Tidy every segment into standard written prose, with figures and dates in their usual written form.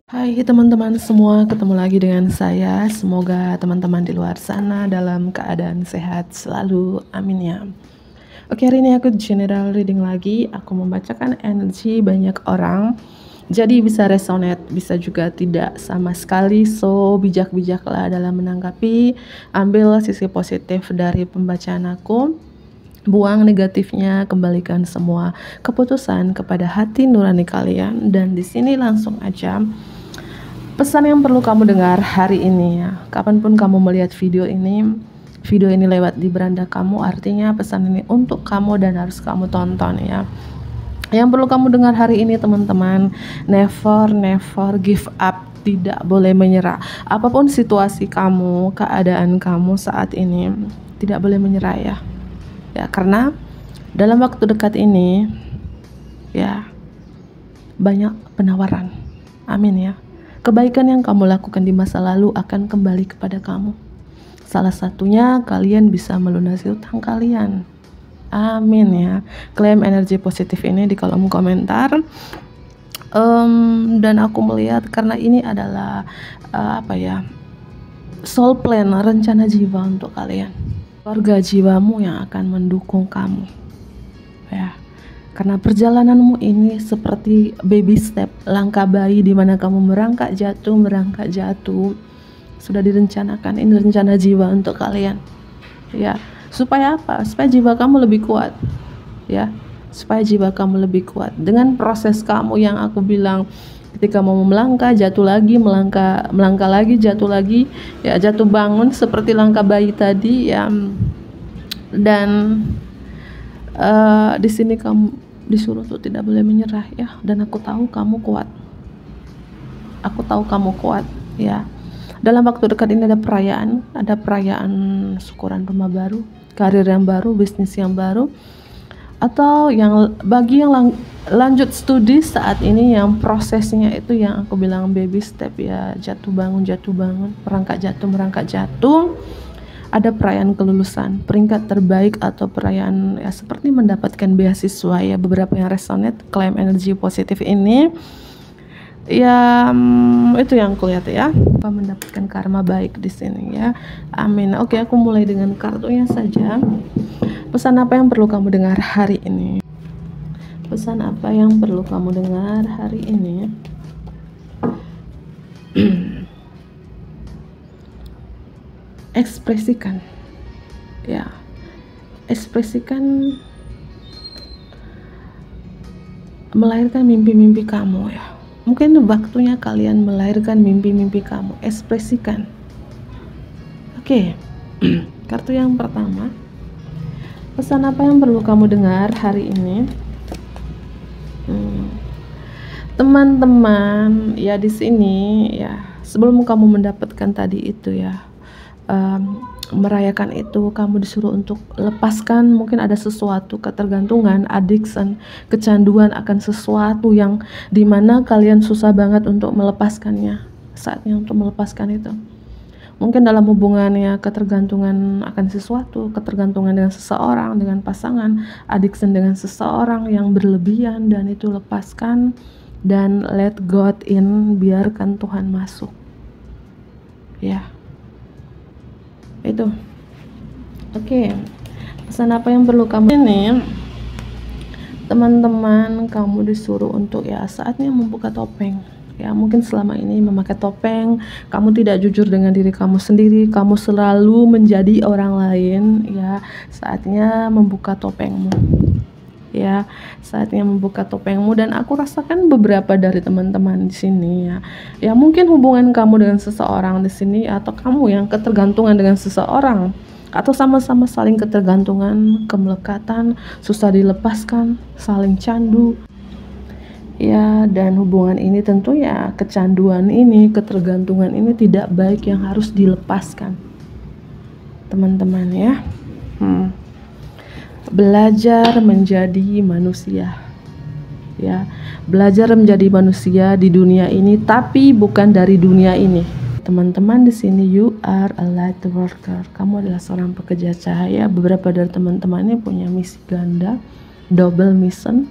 Hai teman-teman semua, ketemu lagi dengan saya. Semoga teman-teman di luar sana dalam keadaan sehat selalu, amin ya. Oke, hari ini aku general reading lagi. Aku membacakan energi banyak orang, jadi bisa resonate, bisa juga tidak sama sekali. So bijak-bijaklah dalam menanggapi. Ambil sisi positif dari pembacaan aku, buang negatifnya, kembalikan semua keputusan kepada hati nurani kalian. Dan di sini langsung aja pesan yang perlu kamu dengar hari ini ya. Kapanpun kamu melihat video ini lewat di beranda kamu, artinya pesan ini untuk kamu dan harus kamu tonton ya. Yang perlu kamu dengar hari ini teman-teman, never give up. Tidak boleh menyerah. Apapun situasi kamu, keadaan kamu saat ini, tidak boleh menyerah ya. Ya, karena dalam waktu dekat ini ya banyak penawaran. Amin ya. Kebaikan yang kamu lakukan di masa lalu akan kembali kepada kamu. Salah satunya kalian bisa melunasi utang kalian. Amin ya. Klaim energi positif ini di kolom komentar. Dan aku melihat karena ini adalah soul plan, rencana jiwa untuk kalian. Keluarga jiwamu yang akan mendukung kamu ya, karena perjalananmu ini seperti baby step, langkah bayi di mana kamu merangkak jatuh, sudah direncanakan. Ini rencana jiwa untuk kalian ya. Supaya apa? Supaya jiwa kamu lebih kuat ya, supaya jiwa kamu lebih kuat dengan proses kamu yang aku bilang. Ketika mau melangkah, jatuh lagi, melangkah lagi, jatuh lagi, ya jatuh bangun seperti langkah bayi tadi ya. Dan di sini kamu disuruh tuh tidak boleh menyerah ya. Dan aku tahu kamu kuat. Aku tahu kamu kuat ya. Dalam waktu dekat ini ada perayaan syukuran rumah baru, karir yang baru, bisnis yang baru. Atau yang bagi yang lanjut studi saat ini, yang prosesnya itu yang aku bilang baby step ya, jatuh bangun, merangkak jatuh. Ada perayaan kelulusan, peringkat terbaik, atau perayaan ya seperti mendapatkan beasiswa ya. Beberapa yang resonate klaim energi positif ini ya, itu yang aku lihat ya, mendapatkan karma baik di sini ya. Amin. Oke, aku mulai dengan kartunya saja. Pesan apa yang perlu kamu dengar hari ini? Pesan apa yang perlu kamu dengar hari ini? Ekspresikan ya, ekspresikan, melahirkan mimpi-mimpi kamu ya. Mungkin waktunya kalian melahirkan mimpi-mimpi kamu. Ekspresikan. Oke. Kartu yang pertama, pesan apa yang perlu kamu dengar hari ini? Teman-teman ya, di sini ya, sebelum kamu mendapatkan tadi itu ya, merayakan itu, kamu disuruh untuk lepaskan mungkin ada sesuatu, ketergantungan, addiction, kecanduan akan sesuatu yang dimana kalian susah banget untuk melepaskannya. Saatnya untuk melepaskan itu. Mungkin dalam hubungannya, ketergantungan akan sesuatu, ketergantungan dengan seseorang, dengan pasangan, addiction dengan seseorang yang berlebihan, dan itu lepaskan dan let God in, biarkan Tuhan masuk ya. Itu. Oke. Pesan apa yang perlu kamu ini? Teman-teman, kamu disuruh untuk ya saatnya membuka topeng. Ya, mungkin selama ini memakai topeng, kamu tidak jujur dengan diri kamu sendiri, kamu selalu menjadi orang lain ya. Saatnya membuka topengmu. Ya, saatnya membuka topengmu. Dan aku rasakan beberapa dari teman-teman di sini ya. Ya, mungkin hubungan kamu dengan seseorang di sini, atau kamu yang ketergantungan dengan seseorang, atau sama-sama saling ketergantungan, kemelekatan, susah dilepaskan, saling candu. Ya, dan hubungan ini tentu ya, kecanduan ini, ketergantungan ini tidak baik, yang harus dilepaskan. Teman-teman ya. Belajar menjadi manusia. Ya, belajar menjadi manusia di dunia ini, tapi bukan dari dunia ini. Teman-teman di sini, you are a light worker. Kamu adalah seorang pekerja cahaya. Beberapa dari teman-teman ini punya misi ganda double mission,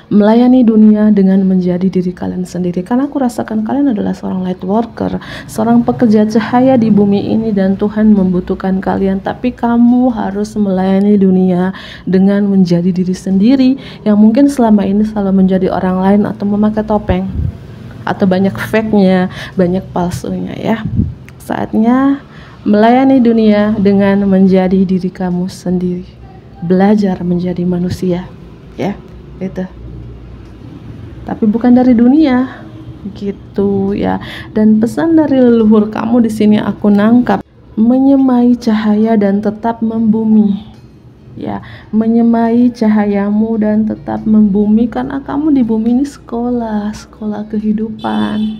melayani dunia dengan menjadi diri kalian sendiri. Karena aku rasakan kalian adalah seorang light worker, seorang pekerja cahaya di bumi ini, dan Tuhan membutuhkan kalian. Tapi kamu harus melayani dunia dengan menjadi diri sendiri, yang mungkin selama ini selalu menjadi orang lain atau memakai topeng, atau banyak fake-nya, banyak palsunya ya. Saatnya melayani dunia dengan menjadi diri kamu sendiri. Belajar menjadi manusia ya, itu. Tapi bukan dari dunia gitu ya. Dan pesan dari leluhur kamu di sini aku nangkap, menyemai cahaya dan tetap membumi ya, menyemai cahayamu dan tetap membumi, karena kamu di bumi ini sekolah kehidupan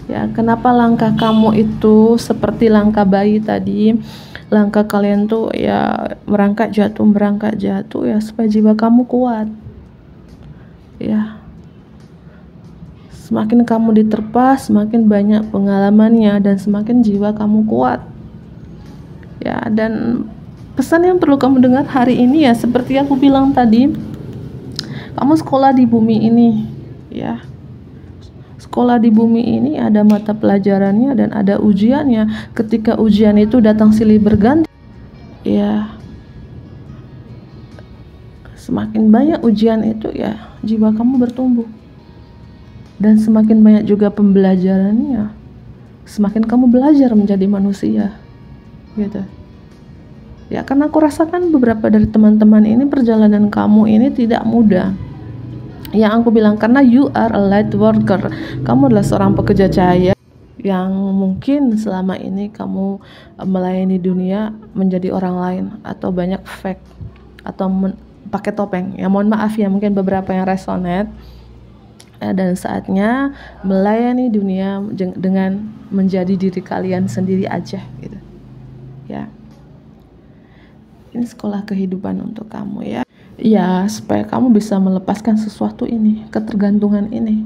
ya. Kenapa langkah kamu itu seperti langkah bayi tadi? Langkah kalian tuh ya merangkak jatuh ya, supaya jiwa kamu kuat ya. Semakin kamu diterpa, semakin banyak pengalamannya, dan semakin jiwa kamu kuat ya. Dan pesan yang perlu kamu dengar hari ini ya, seperti aku bilang tadi, kamu sekolah di bumi ini ya. Sekolah di bumi ini ada mata pelajarannya dan ada ujiannya. Ketika ujian itu datang silih berganti ya, semakin banyak ujian itu ya, jiwa kamu bertumbuh. Dan semakin banyak juga pembelajarannya, semakin kamu belajar menjadi manusia gitu ya. Karena aku rasakan beberapa dari teman-teman ini, perjalanan kamu ini tidak mudah. Yang aku bilang, karena you are a light worker, kamu adalah seorang pekerja cahaya yang mungkin selama ini kamu melayani dunia menjadi orang lain, atau banyak fake, atau pakai topeng ya. Mohon maaf ya, mungkin beberapa yang resonate. Dan saatnya melayani dunia dengan menjadi diri kalian sendiri aja gitu ya. Ini sekolah kehidupan untuk kamu ya. Ya, supaya kamu bisa melepaskan sesuatu ini, ketergantungan ini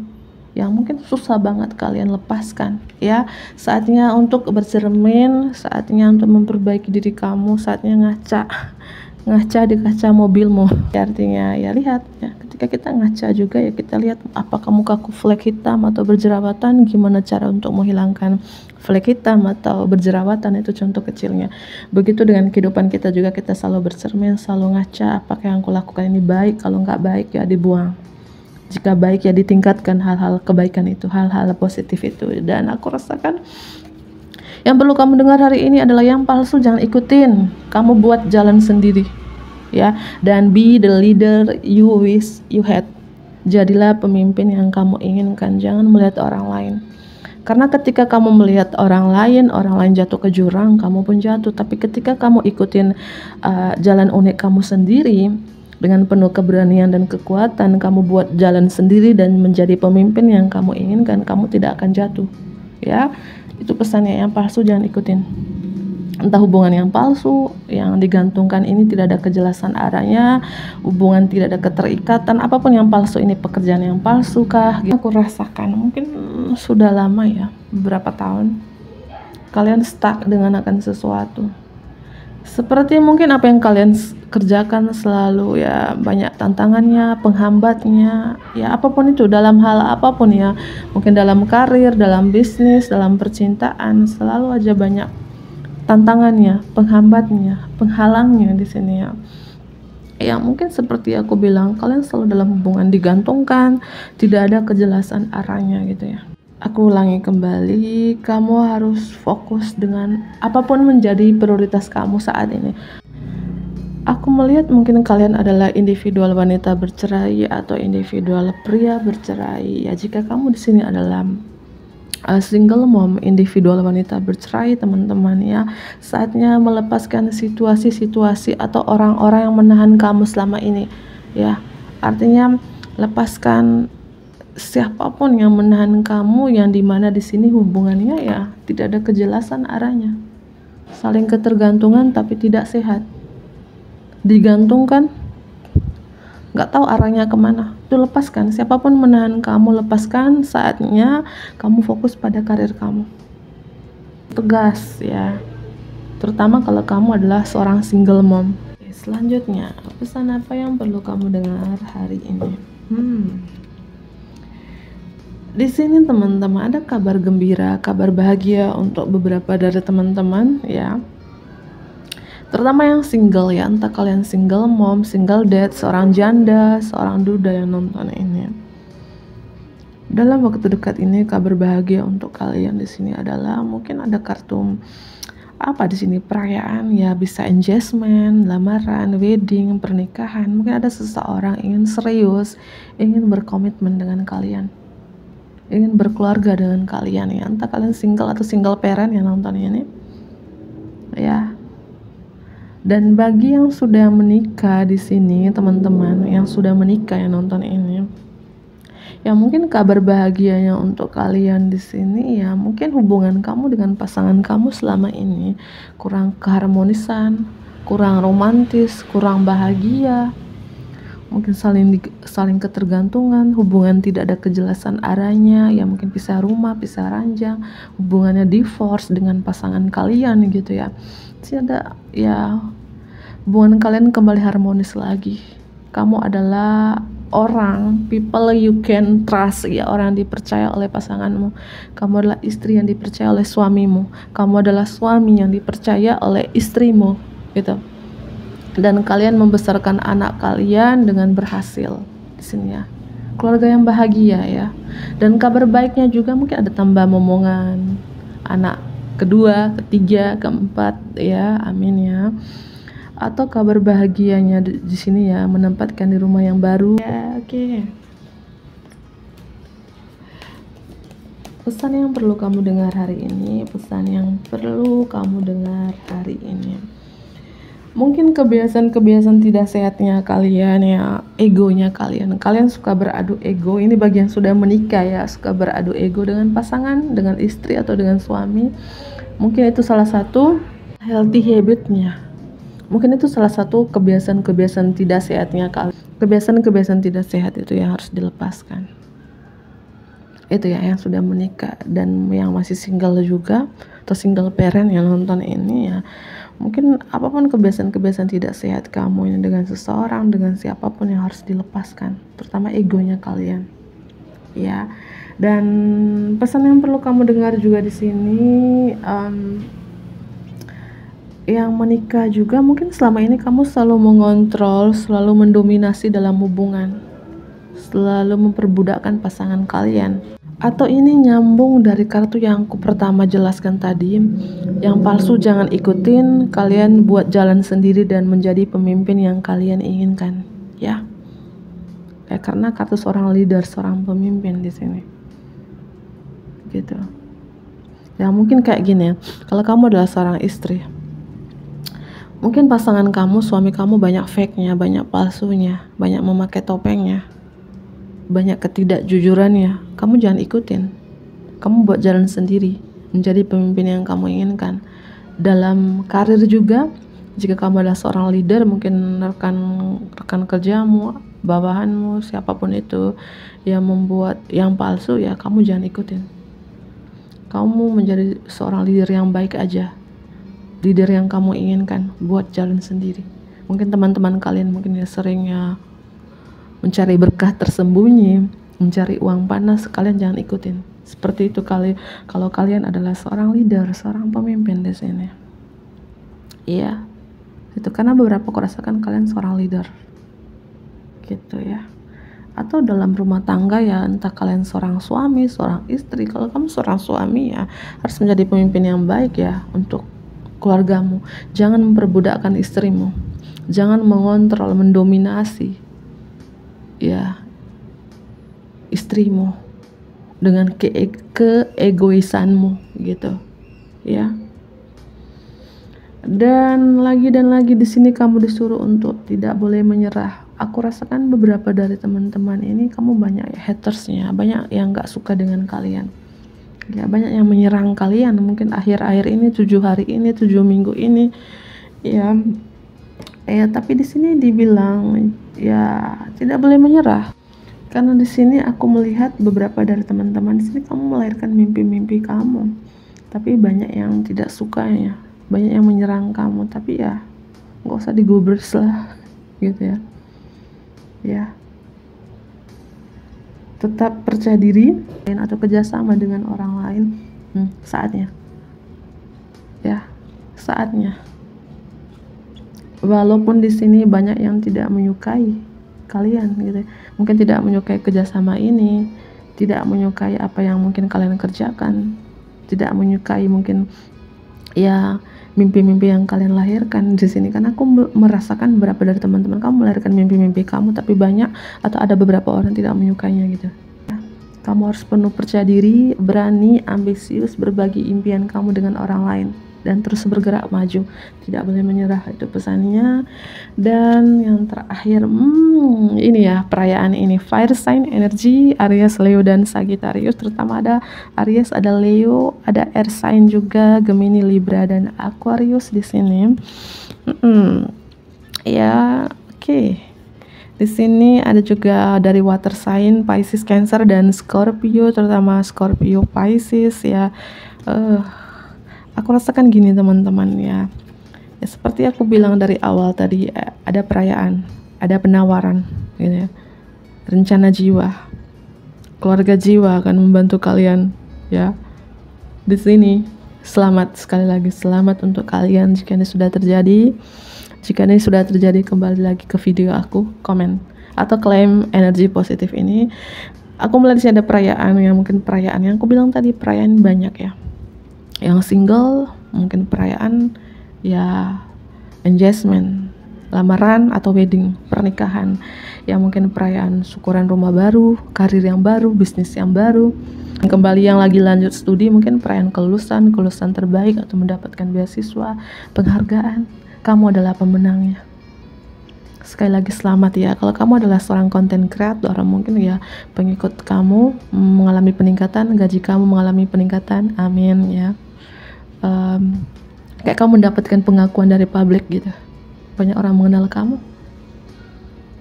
yang mungkin susah banget kalian lepaskan ya. Saatnya untuk bercermin, saatnya untuk memperbaiki diri kamu, saatnya ngaca di kaca mobilmu. Artinya ya, lihat ya, ketika kita ngaca juga ya, kita lihat apakah mukaku flek hitam atau berjerawatan, gimana cara untuk menghilangkan flek hitam atau berjerawatan, itu contoh kecilnya. Begitu dengan kehidupan kita juga, kita selalu bercermin, selalu ngaca, apakah yang aku lakukan ini baik, kalau nggak baik ya dibuang, jika baik ya ditingkatkan hal-hal kebaikan itu, hal-hal positif itu. Dan aku rasakan yang perlu kamu dengar hari ini adalah yang palsu jangan ikutin, kamu buat jalan sendiri ya. Dan be the leader you wish you had, jadilah pemimpin yang kamu inginkan, jangan melihat orang lain. Karena ketika kamu melihat orang lain jatuh ke jurang, kamu pun jatuh. Tapi ketika kamu ikutin jalan unik kamu sendiri, dengan penuh keberanian dan kekuatan, kamu buat jalan sendiri dan menjadi pemimpin yang kamu inginkan, kamu tidak akan jatuh ya. Itu pesannya, yang palsu jangan ikutin. Entah hubungan yang palsu, yang digantungkan ini tidak ada kejelasan arahnya, hubungan tidak ada keterikatan, apapun yang palsu ini, pekerjaan yang palsu kah? Aku rasakan mungkin sudah lama ya, beberapa tahun kalian stuck dengan akan sesuatu. Seperti mungkin apa yang kalian kerjakan selalu ya banyak tantangannya, penghambatnya ya, apapun itu, dalam hal apapun ya, mungkin dalam karir, dalam bisnis, dalam percintaan, selalu aja banyak tantangannya, penghambatnya, penghalangnya di sini ya. Ya mungkin seperti aku bilang, kalian selalu dalam hubungan digantungkan, tidak ada kejelasan arahnya gitu ya. Aku ulangi kembali, kamu harus fokus dengan apapun menjadi prioritas kamu saat ini. Aku melihat mungkin kalian adalah individual wanita bercerai atau individual pria bercerai. Ya, jika kamu di sini adalah single mom, individual wanita bercerai, teman-teman ya, saatnya melepaskan situasi-situasi atau orang-orang yang menahan kamu selama ini ya. Artinya lepaskan siapapun yang menahan kamu, yang dimana di sini hubungannya ya tidak ada kejelasan arahnya, saling ketergantungan tapi tidak sehat, digantungkan nggak tahu arahnya kemana. Itu lepaskan, siapapun menahan kamu lepaskan. Saatnya kamu fokus pada karir kamu, tegas ya, terutama kalau kamu adalah seorang single mom. selanjutnya, pesan apa yang perlu kamu dengar hari ini? Di sini teman-teman ada kabar gembira, kabar bahagia untuk beberapa dari teman-teman ya. Terutama yang single ya, entah kalian single mom, single dad, seorang janda, seorang duda yang nonton ini. Dalam waktu dekat ini kabar bahagia untuk kalian di sini adalah mungkin ada kartu apa di sini, perayaan ya, bisa engagement, lamaran, wedding, pernikahan. Mungkin ada seseorang ingin serius, ingin berkomitmen dengan kalian, ingin berkeluarga dengan kalian ya, entah kalian single atau single parent yang nonton ini ya. Dan bagi yang sudah menikah di sini, teman-teman yang sudah menikah yang nonton ini, ya mungkin kabar bahagianya untuk kalian di sini ya, mungkin hubungan kamu dengan pasangan kamu selama ini kurang keharmonisan, kurang romantis, kurang bahagia, mungkin saling ketergantungan, hubungan tidak ada kejelasan arahnya ya, mungkin pisah rumah, pisah ranjang, hubungannya divorce dengan pasangan kalian gitu ya. Jadi ada ya, hubungan kalian kembali harmonis lagi. Kamu adalah orang, people you can trust ya, orang yang dipercaya oleh pasanganmu. Kamu adalah istri yang dipercaya oleh suamimu. Kamu adalah suami yang dipercaya oleh istrimu gitu. Dan kalian membesarkan anak kalian dengan berhasil di sini ya. Keluarga yang bahagia ya. Dan kabar baiknya juga mungkin ada tambah momongan anak kedua, ketiga, keempat ya. Amin ya. Atau kabar bahagianya di sini ya, menempatkan di rumah yang baru ya. Oke. Pesan yang perlu kamu dengar hari ini, pesan yang perlu kamu dengar hari ini. Mungkin kebiasaan-kebiasaan tidak sehatnya kalian ya, egonya kalian. Kalian suka beradu ego, ini bagian sudah menikah ya, suka beradu ego dengan pasangan, dengan istri atau dengan suami. Mungkin itu salah satu healthy habitnya. Mungkin itu salah satu kebiasaan-kebiasaan tidak sehatnya kalian. Kebiasaan-kebiasaan tidak sehat itu yang harus dilepaskan. Itu ya yang sudah menikah, dan yang masih single juga atau single parent yang nonton ini ya. Mungkin apapun kebiasaan-kebiasaan tidak sehat kamu ini dengan seseorang, dengan siapapun yang harus dilepaskan, terutama egonya kalian ya. Dan pesan yang perlu kamu dengar juga di sini, yang menikah juga mungkin selama ini kamu selalu mengontrol, selalu mendominasi dalam hubungan, selalu memperbudakkan pasangan kalian. Atau ini nyambung dari kartu yang aku pertama jelaskan tadi, yang palsu jangan ikutin, kalian buat jalan sendiri dan menjadi pemimpin yang kalian inginkan ya. Karena kartu seorang leader, seorang pemimpin di sini gitu ya. Mungkin kayak gini, kalau kamu adalah seorang istri, mungkin pasangan kamu, suami kamu banyak fake-nya, banyak palsunya, banyak memakai topengnya, banyak ketidakjujurannya. Kamu jangan ikutin, kamu buat jalan sendiri, menjadi pemimpin yang kamu inginkan. Dalam karir juga, jika kamu adalah seorang leader, mungkin rekan kerjamu, bawahanmu, siapapun itu yang membuat yang palsu ya, kamu jangan ikutin. Kamu menjadi seorang leader yang baik aja, leader yang kamu inginkan, buat jalan sendiri. Mungkin teman-teman kalian mungkin ya seringnya mencari berkah tersembunyi, mencari uang panas, kalian jangan ikutin. Seperti itu kalau kalian adalah seorang leader, seorang pemimpin di sini. Iya. Itu karena beberapa aku rasakan kalian seorang leader. Gitu ya. Atau dalam rumah tangga ya, entah kalian seorang suami, seorang istri. Kalau kamu seorang suami ya, harus menjadi pemimpin yang baik ya untuk keluargamu. Jangan memperbudakkan istrimu. Jangan mengontrol, mendominasi ya istrimu dengan keegoisanmu gitu ya. Dan lagi di sini kamu disuruh untuk tidak boleh menyerah. Aku rasakan beberapa dari teman-teman ini kamu banyak hatersnya, banyak yang gak suka dengan kalian ya, banyak yang menyerang kalian mungkin akhir-akhir ini, 7 hari ini, 7 minggu ini ya. Tapi di sini dibilang ya tidak boleh menyerah, karena di sini aku melihat beberapa dari teman-teman di sini kamu melahirkan mimpi-mimpi kamu, tapi banyak yang tidak sukanya, banyak yang menyerang kamu. Tapi ya nggak usah digubris lah gitu ya. Ya, tetap percaya diri atau kerjasama dengan orang lain. Saatnya ya, saatnya. Walaupun di sini banyak yang tidak menyukai kalian gitu, mungkin tidak menyukai kerjasama ini, tidak menyukai apa yang mungkin kalian kerjakan, tidak menyukai mungkin ya mimpi-mimpi yang kalian lahirkan di sini. Kan aku merasakan beberapa dari teman-teman kamu melahirkan mimpi-mimpi kamu, tapi banyak atau ada beberapa orang tidak menyukainya gitu. Kamu harus penuh percaya diri, berani, ambisius, berbagi impian kamu dengan orang lain, dan terus bergerak maju, tidak boleh menyerah, itu pesannya. Dan yang terakhir, ini ya perayaan ini, fire sign energy Aries, Leo, dan Sagittarius. Terutama ada Aries, ada Leo, ada air sign juga Gemini, Libra, dan Aquarius di sini. Ya, oke. Di sini ada juga dari water sign Pisces, Cancer, dan Scorpio, terutama Scorpio, Pisces ya. Aku rasakan gini teman-teman ya, seperti aku bilang dari awal tadi, ada perayaan, ada penawaran gitu ya. Rencana jiwa, keluarga jiwa akan membantu kalian ya. Di sini selamat, sekali lagi selamat untuk kalian jika ini sudah terjadi. Jika ini sudah terjadi, kembali lagi ke video aku, komen atau klaim energi positif ini. Aku melihat di sini ada perayaan yang mungkin perayaan yang aku bilang tadi, perayaan banyak ya. Yang single mungkin perayaan ya engagement, lamaran atau wedding, pernikahan. Yang mungkin perayaan syukuran rumah baru, karir yang baru, bisnis yang baru, kembali yang lagi lanjut studi, mungkin perayaan kelulusan terbaik atau mendapatkan beasiswa, penghargaan. Kamu adalah pemenangnya. Sekali lagi selamat ya. Kalau kamu adalah seorang content creator, mungkin ya pengikut kamu mengalami peningkatan, gaji kamu mengalami peningkatan, amin ya. Kayak kamu mendapatkan pengakuan dari publik gitu, banyak orang mengenal kamu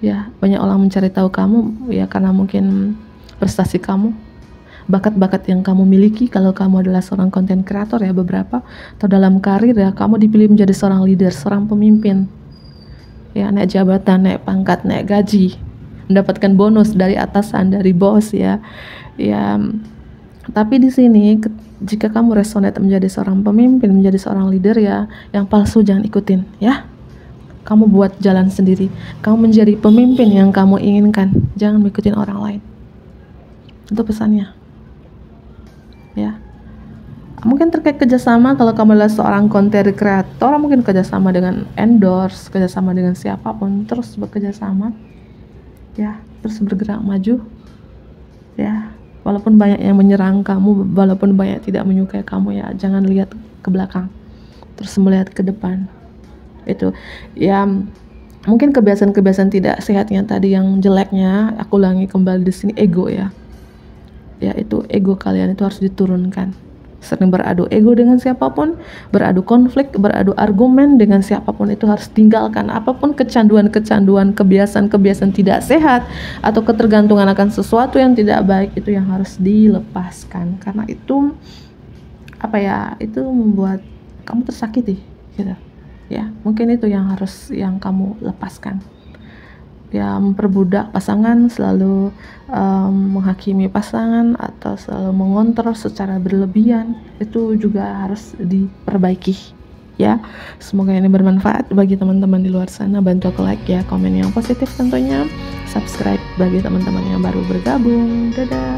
ya, banyak orang mencari tahu kamu ya, karena mungkin prestasi kamu, bakat-bakat yang kamu miliki. Kalau kamu adalah seorang content creator ya, beberapa atau dalam karir ya, kamu dipilih menjadi seorang leader, seorang pemimpin ya, naik jabatan, naik pangkat, naik gaji, mendapatkan bonus dari atasan, dari bos ya. Tapi di sini jika kamu resonate menjadi seorang pemimpin, menjadi seorang leader ya, yang palsu jangan ikutin ya. Kamu buat jalan sendiri, kamu menjadi pemimpin yang kamu inginkan, jangan ikutin orang lain. Itu pesannya ya. Mungkin terkait kerjasama, kalau kamu adalah seorang content creator, mungkin kerjasama dengan endorse, kerjasama dengan siapapun, terus bekerjasama ya, terus bergerak maju ya. Walaupun banyak yang menyerang kamu, walaupun banyak tidak menyukai kamu ya, jangan lihat ke belakang, terus melihat ke depan. Itu ya, mungkin kebiasaan-kebiasaan tidak sehatnya tadi, yang jeleknya aku ulangi kembali di sini, ego ya. Ya, itu ego kalian itu harus diturunkan. Sering beradu ego dengan siapapun, beradu konflik, beradu argumen dengan siapapun, itu harus tinggalkan. Apapun kecanduan-kecanduan, kebiasaan-kebiasaan tidak sehat atau ketergantungan akan sesuatu yang tidak baik, itu yang harus dilepaskan. Karena itu apa ya, itu membuat kamu tersakiti gitu ya. Mungkin itu yang harus yang kamu lepaskan ya. Memperbudak pasangan, selalu menghakimi pasangan, atau selalu mengontrol secara berlebihan, itu juga harus diperbaiki ya. Semoga ini bermanfaat bagi teman-teman di luar sana. Bantu aku like ya, komen yang positif tentunya, subscribe bagi teman-teman yang baru bergabung. Dadah.